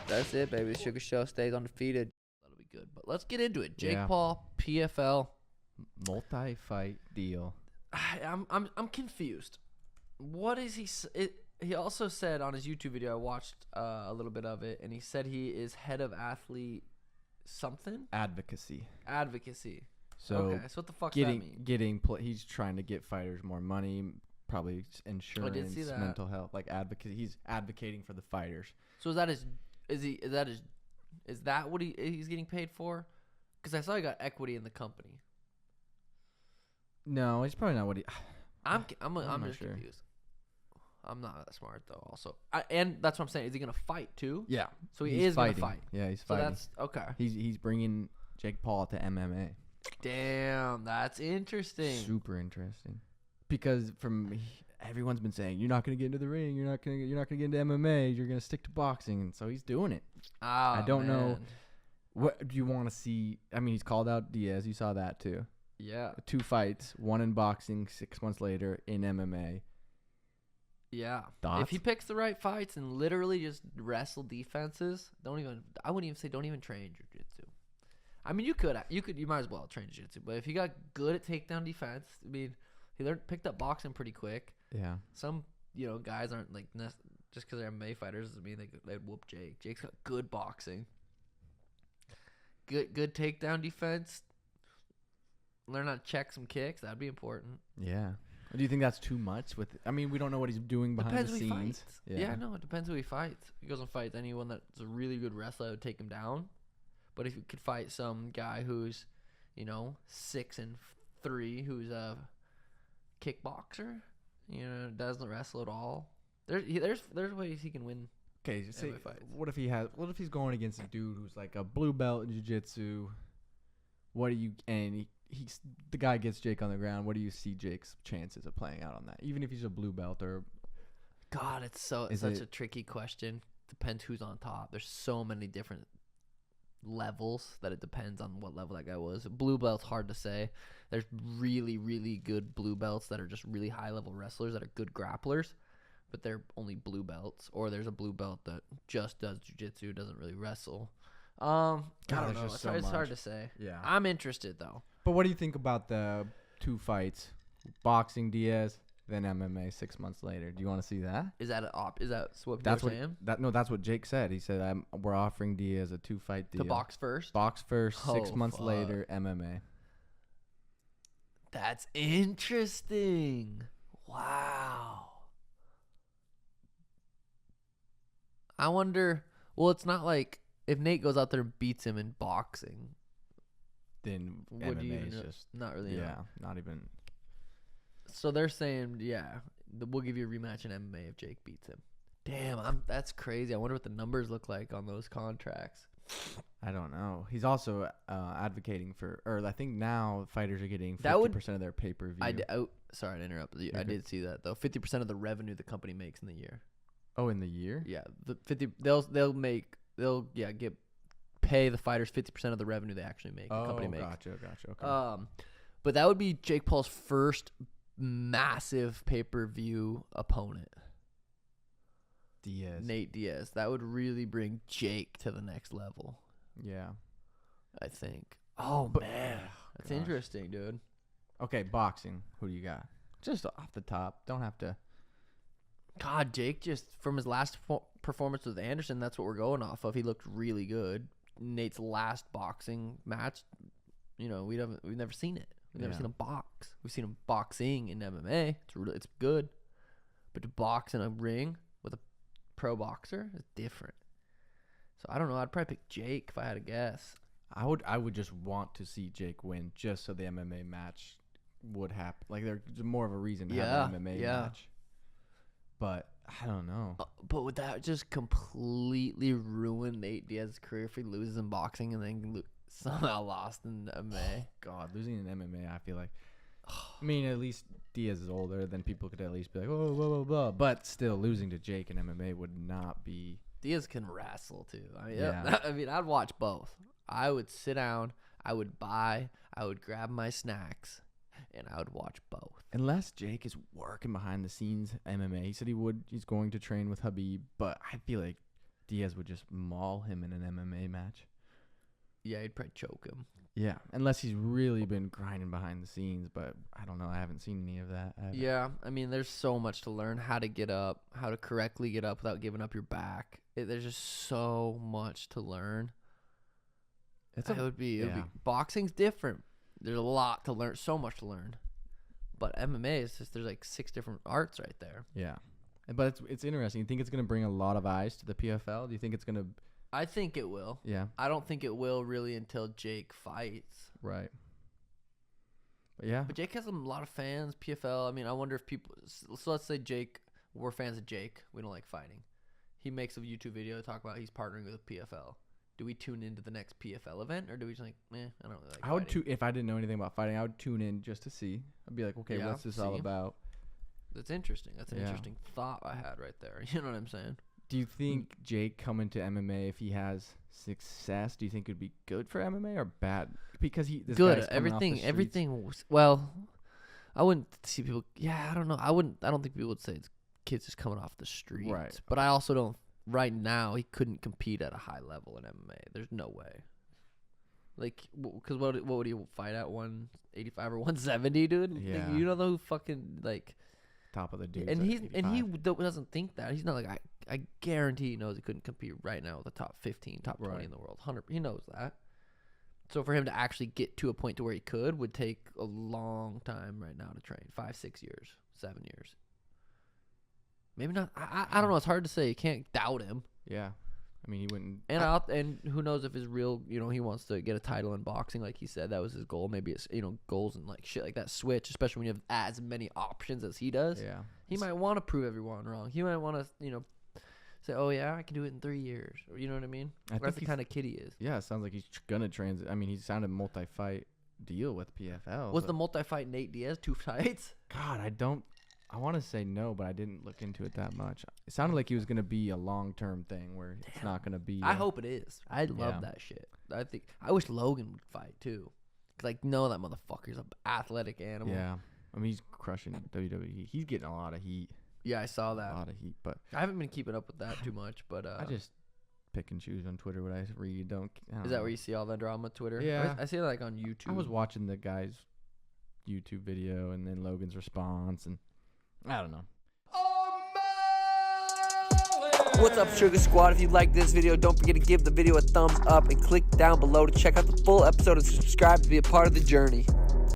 That's it, baby. Sugar Show stays undefeated. That'll be good. But let's get into it. Jake Yeah. Paul, PFL. Multi-fight deal. I'm confused. What is he? He also said on his YouTube video, I watched a little bit of it, and he said he is head of athlete something Advocacy. So okay, so what the fuck does that mean? He's trying to get fighters more money, probably insurance, see that. mental health, like advocate. He's advocating for the fighters. So is that what he's getting paid for? Because I saw he got equity in the company. No, he's probably not what he. I'm not just sure. confused. I'm not that smart though. Also, and that's what I'm saying. Is he gonna fight too? Yeah. So he he's is fighting. gonna fight. Yeah, he's So fighting. that's okay. He's bringing Jake Paul to MMA. Damn, that's interesting. Super interesting. Because everyone's been saying you're not gonna get into the ring. You're not gonna get into MMA. You're gonna stick to boxing, and so he's doing it. I don't know. What do you want to see? I mean, he's called out Diaz. You saw that too. Yeah. 2 fights, 1 in boxing, 6 months later in MMA. Yeah. Thoughts? If he picks the right fights and literally just wrestle defenses, I wouldn't even say don't even train jiu-jitsu. I mean, you might as well train jiu-jitsu, but if he got good at takedown defense, I mean, he picked up boxing pretty quick. Yeah. Some, guys aren't like just because they're MMA fighters doesn't mean they'd whoop Jake. Jake's got good boxing. Good takedown defense. Learn how to check some kicks. That'd be important. Yeah. Do you think that's too much? I mean, we don't know what he's doing behind the Depends who he scenes. fights. Yeah, no, it depends who he fights. If he goes and fights anyone that's a really good wrestler, I would take him down. But if you could fight some guy who's, 6'3", who's a kickboxer, doesn't wrestle at all, there's ways he can win. Okay, say, what if he's going against a dude who's like a blue belt in jiu-jitsu? The guy gets Jake on the ground. What do you see Jake's chances of playing out on that? Even if he's a blue belt or God, it's such a tricky question. Depends who's on top. There's so many different levels that it depends on what level that guy was. Blue belt's hard to say. There's really, really good blue belts that are just really high level wrestlers that are good grapplers, but they're only blue belts. Or there's a blue belt that just does jiu-jitsu, doesn't really wrestle. I don't know. It's hard to say. Yeah. I'm interested though. But what do you think about the 2 fights? Boxing Diaz, then MMA 6 months later. Do you want to see that? Is that what people are saying? That's what Jake said. He said we're offering Diaz a 2-fight deal. To box first? Box first, 6 months later, MMA. That's interesting. Wow. I wonder, well, it's not like if Nate goes out there and beats him in boxing, then would you MMA even is know? just Not really. not even. So they're saying, we'll give you a rematch in MMA if Jake beats him. Damn, that's crazy. I wonder what the numbers look like on those contracts. I don't know. He's also advocating or I think now fighters are getting 50% of their pay-per-view. Sorry to interrupt you. I did see that though. 50% of the revenue the company makes in the year. Oh, in the year? Yeah, they'll pay the fighters 50% of the revenue they actually make. The company makes. Gotcha. Okay. But that would be Jake Paul's first massive pay-per-view opponent. Nate Diaz. That would really bring Jake to the next level. Yeah. I think. Man. That's interesting, dude. Okay, boxing. Who do you got? Just off the top. Don't have to. God, Jake just, from his last performance with Anderson, that's what we're going off of. He looked really good. Nate's last boxing match, we've never seen it. We've never seen him box. We've seen him boxing in MMA. It's good. But to box in a ring with a pro boxer is different. So I don't know. I'd probably pick Jake if I had to guess. I would just want to see Jake win just so the MMA match would happen. Like there's more of a reason to have an MMA match. But I don't know. But would that just completely ruin Nate Diaz's career if he loses in boxing and then somehow lost in MMA? God, losing in MMA, I feel like. I mean, at least Diaz is older, then people could at least be like, oh, blah, blah, blah. But still, losing to Jake in MMA would not be. Diaz can wrestle too. I mean, I'd watch both. I would sit down. I would grab my snacks, and I would watch both. Unless Jake is working behind the scenes MMA. He said he's going to train with Habib, but I feel like Diaz would just maul him in an MMA match. Yeah, he'd probably choke him. Yeah, unless he's really been grinding behind the scenes, but I don't know. I haven't seen any of that. Yeah, I mean, there's so much to learn. How to get up, how to correctly get up without giving up your back. There's just so much to learn. It would be boxing's different. There's a lot to learn, so much to learn. But MMA is just, there's like 6 different arts right there. Yeah, but it's interesting. You think it's gonna bring a lot of eyes to the PFL? Do you think it's gonna? I think it will. Yeah. I don't think it will really until Jake fights. Right. But yeah. But Jake has a lot of fans. PFL. I mean, I wonder if people. So let's say Jake. We're fans of Jake. We don't like fighting. He makes a YouTube video to talk about he's partnering with PFL. Do we tune into the next PFL event, or do we just like, I don't really like? I would if I didn't know anything about fighting, I would tune in just to see. I'd be like, okay, what's this all about? That's interesting. That's an interesting thought I had right there. You know what I'm saying? Do you think Jake coming to MMA, if he has success, do you think it would be good for MMA or bad? Because this good. Guy's Everything was, well, I wouldn't see people. Yeah, I don't know. I don't think people would say it's kids just coming off the streets. Right. But I also don't. Right now, he couldn't compete at a high level in MMA. There's no way. Like, because what would he fight at? 185 or 170, dude? Yeah. Like, you know who fucking like top of the dudes. And he doesn't think that. He's not like I guarantee he knows he couldn't compete right now with the top 15, top 20 in the world. 100. He knows that. So for him to actually get to a point to where he would take a long time right now to train. 5, 6 years, 7 years. Maybe not. I don't know. It's hard to say. You can't doubt him. Yeah. I mean, he wouldn't. And who knows if his real, he wants to get a title in boxing, like he said. That was his goal. Maybe it's, goals and like shit like that switch, especially when you have as many options as he does. Yeah. He might want to prove everyone wrong. He might want to, say, oh, yeah, I can do it in 3 years. Or, you know what I mean? That's the kind of kid he is. Yeah, it sounds like he's going to transit. I mean, he signed a multi-fight deal with PFL. Was the multi-fight Nate Diaz 2 fights? God, I want to say no, but I didn't look into it that much. It sounded like he was going to be a long-term thing where it's not going to be. I hope it is. I love that shit. I wish Logan would fight too. Cause that motherfucker's an athletic animal. Yeah. I mean, he's crushing WWE. He's getting a lot of heat. Yeah, I saw that. A lot of heat, but I haven't been keeping up with that too much. But I just pick and choose on Twitter what I read. Is that where you see all the drama? Twitter? Yeah, I see it like on YouTube. I was watching the guy's YouTube video and then Logan's response, and I don't know. What's up, Sugar Squad? If you like this video, don't forget to give the video a thumbs up and click down below to check out the full episode and subscribe to be a part of the journey.